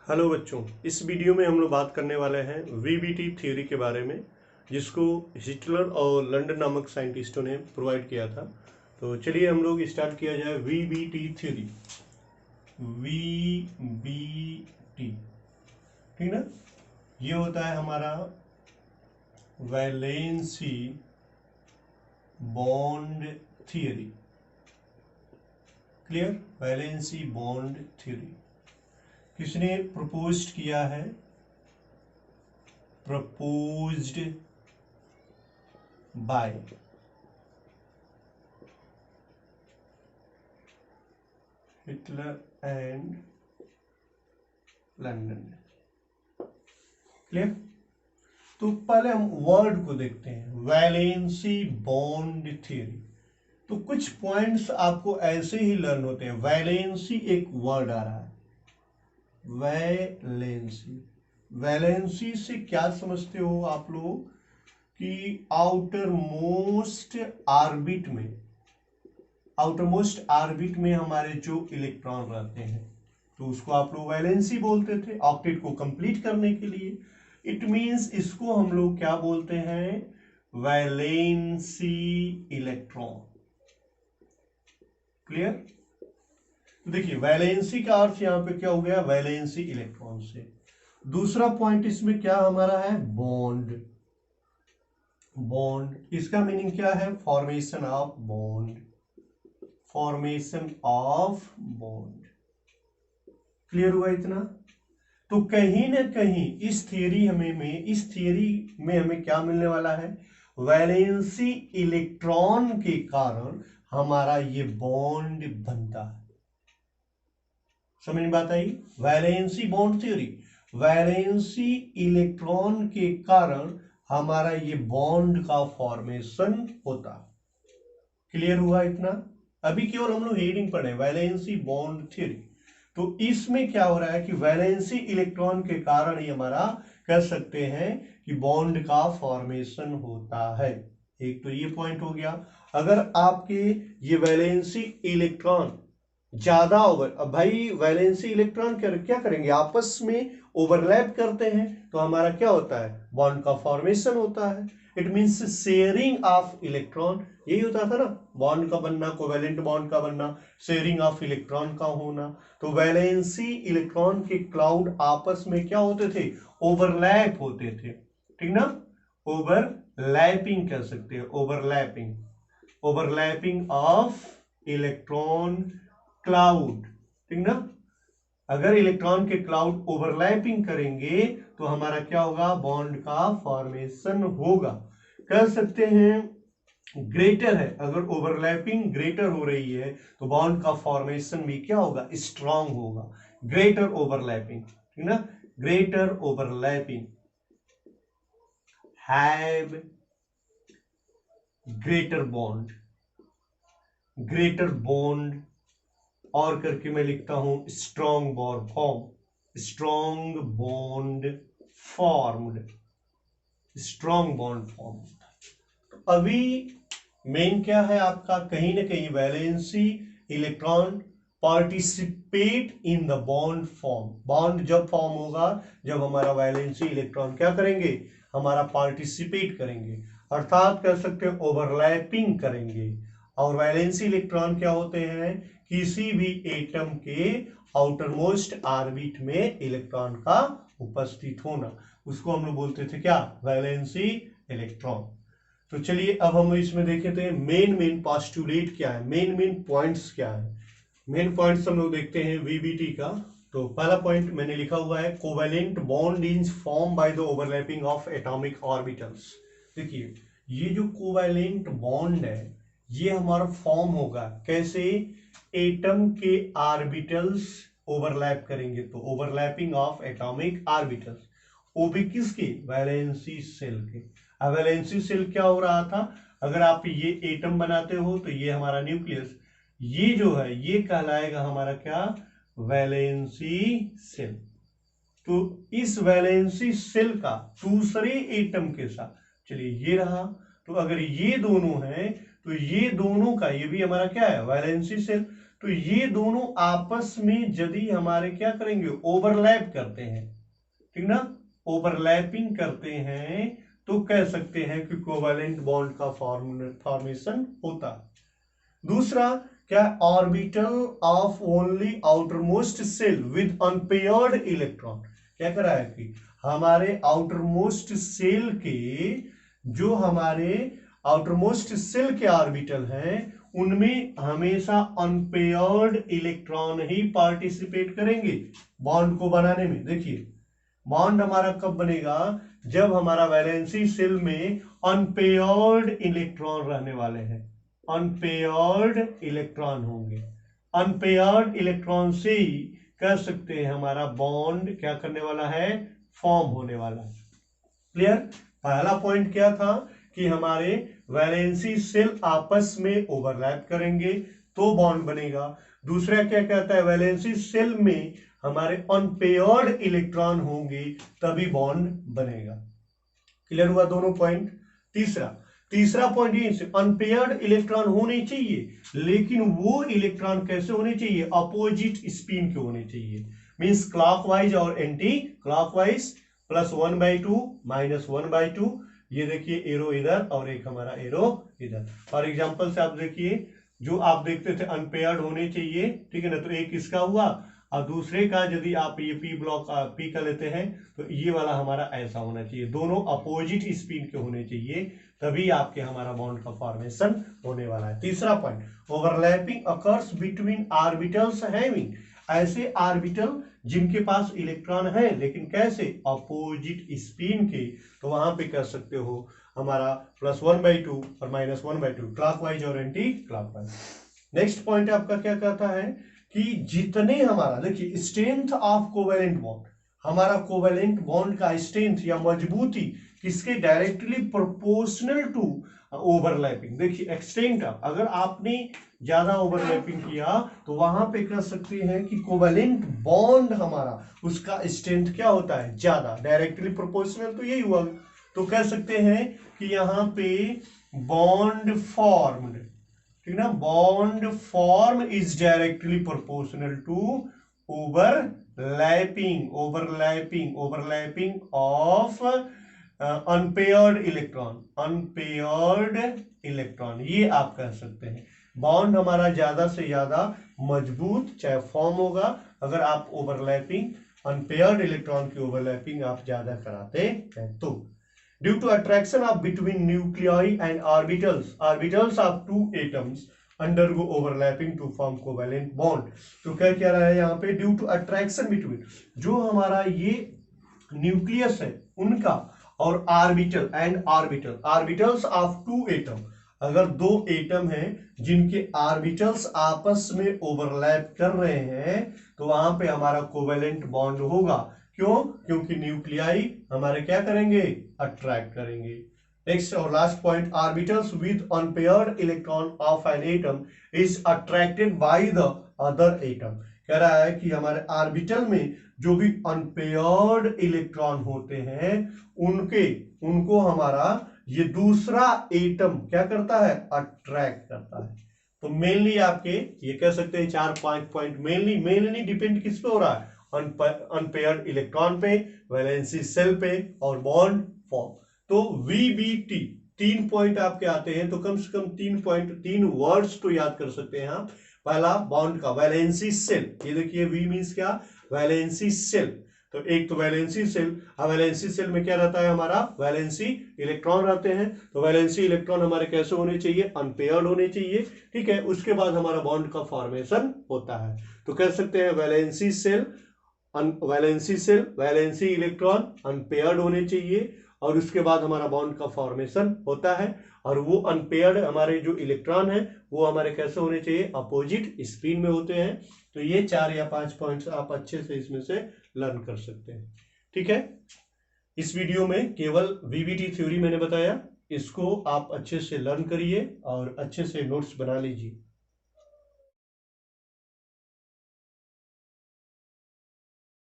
Hello बच्चों, इस video में हम लोग बात करने वाले हैं वीबीटी थ्योरी के बारे में, जिसको हिटलर और लंडन नामक साइंटिस्टों ने प्रोवाइड किया था। तो चलिए हम लोग स्टार्ट किया जाए वीबीटी थ्योरी। वीबीटी, ठीक ना। ये होता है हमारा valency bond theory. Clear? Valency bond theory किसने प्रपोज्ड किया है? Proposed by Hitler and London. Clear? तो पहले हम वर्ड को देखते हैं, वैलेंसी बॉन्ड थ्योरी। तो कुछ पॉइंट्स आपको ऐसे ही लर्न होते हैं। वैलेंसी एक वर्ड आ रहा है, वैलेंसी। वैलेंसी से क्या समझते हो आप लोग कि आउटर मोस्ट आर्बिट में हमारे जो इलेक्ट्रॉन रहते हैं, तो उसको आप लोग वैलेंसी बोलते थे ऑक्टेट को कंप्लीट करने के लिए। इट मींस इसको हम लोग क्या बोलते हैं? Valency electron. क्लियर? तो देखिए, वैलेंसी का अर्थ यहां पे क्या हो गया? वैलेंसी इलेक्ट्रॉन से। दूसरा पॉइंट इसमें क्या हमारा है? बॉन्ड। बॉन्ड इसका मीनिंग क्या है? Formation of bond. Formation of bond. Clear हुआ इतना? तो कहीं ना कहीं इस थियरी में हमें क्या मिलने वाला है? वैलेंसी इलेक्ट्रॉन के कारण हमारा ये बॉन्ड बनता है। समझ में बात आई? Valency bond theory, valency electron के कारण हमारा ये बॉन्ड का फॉर्मेशन होता है। क्लियर हुआ इतना? अभी केवल हम लोग हेडिंग पढ़े, वैलेंसी बॉन्ड थ्योरी। तो इसमें क्या हो रहा है कि वैलेंसी इलेक्ट्रॉन के कारण ही हमारा कह सकते हैं कि बॉन्ड का फॉर्मेशन होता है। एक तो ये पॉइंट हो गया। अगर आपके ये वैलेंसी इलेक्ट्रॉन ज्यादा ओवर, अब भाई वैलेंसी इलेक्ट्रॉन क्या करेंगे? आपस में ओवरलैप करते हैं, तो हमारा क्या होता है? बॉन्ड का फॉर्मेशन होता है। It means sharing of electron. यही होता था ना, बॉन्ड का बनना, कोवैलेंट बॉन्ड का बनना, शेयरिंग ऑफ इलेक्ट्रॉन का होना। तो वैलेंसी इलेक्ट्रॉन के क्लाउड आपस में क्या होते थे? ओवरलैप होते थे, ठीक ना। ओवरलैपिंग कह सकते हैं, ओवरलैपिंग ऑफ इलेक्ट्रॉन क्लाउड, ठीक ना। अगर इलेक्ट्रॉन के क्लाउड ओवरलैपिंग करेंगे तो हमारा क्या होगा? बॉन्ड का फॉर्मेशन होगा। कह सकते हैं ग्रेटर है, अगर ओवरलैपिंग ग्रेटर हो रही है तो बॉन्ड का फॉर्मेशन भी क्या होगा? स्ट्रांग होगा। ग्रेटर ओवरलैपिंग, ठीक ना। Greater overlapping have greater bond, greater bond और करके मैं लिखता हूं strong bond form, strong bond formed, strong bond form. अभी मेन क्या है आपका? कहीं ना कहीं valency electron participate in the bond form. Bond जब फॉर्म होगा जब हमारा वैलेंसी इलेक्ट्रॉन क्या करेंगे? हमारा पार्टिसिपेट करेंगे, अर्थात कह सकते हैं ओवरलैपिंग करेंगे। और वैलेंसी इलेक्ट्रॉन क्या होते हैं? किसी भी एटम के आउटरमोस्ट ऑर्बिट में इलेक्ट्रॉन का उपस्थित होना, उसको हम लोग बोलते थे क्या? Valency electron. तो चलिए अब हम इसमें देखें तो मेन पोस्टुलेट क्या है, मेन पॉइंट्स क्या है। मेन पॉइंट्स हम लोग देखते हैं वीबीटी का। तो पहला पॉइंट मैंने लिखा हुआ है, covalent bond is form by the overlapping of atomic orbitals. देखिए, ये जो कोवैलेंट बॉन्ड है ये हमारा फॉर्म होगा कैसे? एटम के ऑर्बिटल्स ओवरलैप करेंगे, तो ओवरलैपिंग ऑफ एटॉमिक ऑर्बिटल्स। वो भी किसके? वैलेंसी सेल के। अब वैलेंसी सेल क्या हो रहा था? अगर आप ये एटम बनाते हो तो ये हमारा न्यूक्लियस, ये जो है ये कहलाएगा हमारा क्या? Valency shell. तो इस वैलेंसी सेल का दूसरे एटम के साथ, चलिए ये रहा, तो अगर ये दोनों हैं तो ये दोनों का, ये भी हमारा क्या है? Valency shell. तो ये दोनों आपस में यदि हमारे क्या करेंगे, ओवरलैप करते हैं, ठीक ना, ओवरलैपिंग करते हैं, तो कह सकते हैं कि कोवैलेंट बॉन्ड का फॉर्मेशन होता है। दूसरा क्या, orbital of only outermost shell with unpaired electron. क्या कह रहा है कि हमारे आउटरमोस्ट सेल के, जो हमारे आउटरमोस्ट सेल के ऑर्बिटल हैं, उनमें हमेशा अनपेयर्ड इलेक्ट्रॉन ही पार्टिसिपेट करेंगे बॉन्ड को बनाने में। देखिए बॉन्ड हमारा कब बनेगा, जब हमारा वैलेंसी सेल में अनपेयर्ड इलेक्ट्रॉन रहने वाले हैं, अनपेयर्ड इलेक्ट्रॉन होंगे। अनपेयर्ड इलेक्ट्रॉन से ही कह सकते हैं हमारा बॉन्ड क्या करने वाला है, फॉर्म होने वाला है। क्लियर। पहला पॉइंट क्या था कि हमारे वैलेंसी सेल आपस में ओवरलैप करेंगे तो बॉन्ड बनेगा। दूसरा क्या कहता है, वैलेंसी सेल में हमारे अनपेयर्ड इलेक्ट्रॉन होंगे तभी बॉन्ड बनेगा। क्लियर हुआ दोनों पॉइंट। तीसरा पॉइंट ये, अनपेयर्ड इलेक्ट्रॉन होने चाहिए, लेकिन वो इलेक्ट्रॉन कैसे होने चाहिए, अपोजिट स्पिन के होने चाहिए। मींस क्लॉकवाइज और एंटी क्लॉकवाइज, +1/2 -1/2। ये देखिए एरो इधर और एक हमारा एरो इधर। फॉर एग्जांपल से आप देखिए, जो आप देखते थे अनपेयर्ड होने चाहिए, ठीक है ना, तो एक इसका हुआ और दूसरे का यदि आप ये पी ब्लॉक पी का लेते हैं तो ये वाला हमारा ऐसा होना चाहिए, दोनों अपोजिट स्पिन के होने चाहिए, तभी आपके हमारा बॉन्ड का फॉर्मेशन होने वाला है। तीसरा point, overlapping occurs between orbitals having, ऐसे ऑर्बिटल जिनके पास इलेक्ट्रॉन है लेकिन कैसे, अपोजिट स्पिन के, तो वहां पे कर सकते हो हमारा +1/2 और -1/2, क्लॉकवाइज और एंटी क्लॉकवाइज। नेक्स्ट पॉइंट आपका क्या कहता है कि जितने हमारा, देखिए स्ट्रेंथ ऑफ कोवैलेंट बॉन्ड, हमारा कोवैलेंट बॉन्ड का स्ट्रेंथ या मजबूती किसके, डायरेक्टली प्रोपोर्शनल टू ओवरलैपिंग। देखिए एक्सटेंट, अगर आपने ज्यादा ओवरलैपिंग किया तो वहां पे कह सकते हैं कि कोवैलेंट बॉन्ड हमारा, उसका स्ट्रेंथ क्या होता है, ज्यादा, डायरेक्टली प्रोपोर्शनल तो यही हुआ, तो कह सकते हैं कि यहाँ पे बॉन्ड फॉर्म्ड, ठीक ना, bond form is directly proportional to overlapping of unpaired electron, ये आप कह सकते हैं। बॉन्ड हमारा ज्यादा से ज्यादा मजबूत चाहे फॉर्म होगा अगर आप ओवरलैपिंग, अनपेयर्ड इलेक्ट्रॉन की ओवरलैपिंग आप ज्यादा कराते हैं तो। Due to attraction of between nuclei and orbitals of two atoms undergo overlapping to form covalent bond. तो क्या कह रहा है यहाँ पे, ड्यू टू अट्रैक्शन बिटवीन, जो हमारा ये न्यूक्लियस है उनका और ऑर्बिटल्स ऑफ टू एटम, अगर दो एटम हैं जिनके ऑर्बिटल्स आपस में ओवरलैप कर रहे हैं तो वहां पे हमारा कोवैलेंट बॉन्ड होगा। क्यों, क्योंकि न्यूक्लियाई हमारे क्या करेंगे, अट्रैक्ट करेंगे। नेक्स्ट और last point, orbitals with unpaired electron of an atom is attracted by the other atom. कह रहा है कि हमारे ऑर्बिटल में जो भी अनपेयर्ड इलेक्ट्रॉन होते हैं उनको हमारा ये दूसरा एटम क्या करता है, अट्रैक्ट करता है। तो मेनली आपके ये कह सकते हैं 4-5 पॉइंट मेनली डिपेंड किस पे हो रहा है, अनपेयर्ड इलेक्ट्रॉन पे, वैलेंसी सेल पे और बॉन्ड फॉर्म। तो VBT 3 पॉइंट आपके आते हैं, तो कम से कम 3 पॉइंट, 3 वर्ड्स तो याद कर सकते हैं आप। पहला बॉन्ड का वैलेंसी सेल, ये देखिए V मींस क्या, वैलेंसी सेल, तो एक तो वैलेंसी सेल, वैलेंसी सेल में क्या रहता है हमारा, वैलेंसी इलेक्ट्रॉन रहते हैं, तो वैलेंसी इलेक्ट्रॉन हमारे कैसे होने चाहिए, अनपेयर्ड होने चाहिए, ठीक है। उसके बाद हमारा बॉन्ड का फॉर्मेशन होता है, तो कह सकते हैं valency shell, valency electron unpaired होने चाहिए और उसके बाद हमारा बॉन्ड का फॉर्मेशन होता है। और वो अनपेयर्ड हमारे जो इलेक्ट्रॉन है वो हमारे कैसे होने चाहिए, अपोजिट स्पिन में होते हैं। तो ये 4 या 5 पॉइंट्स आप अच्छे से इसमें से लर्न कर सकते हैं, ठीक है। इस वीडियो में केवल VBT थ्योरी मैंने बताया, इसको आप अच्छे से लर्न करिए और अच्छे से नोट्स बना लीजिए।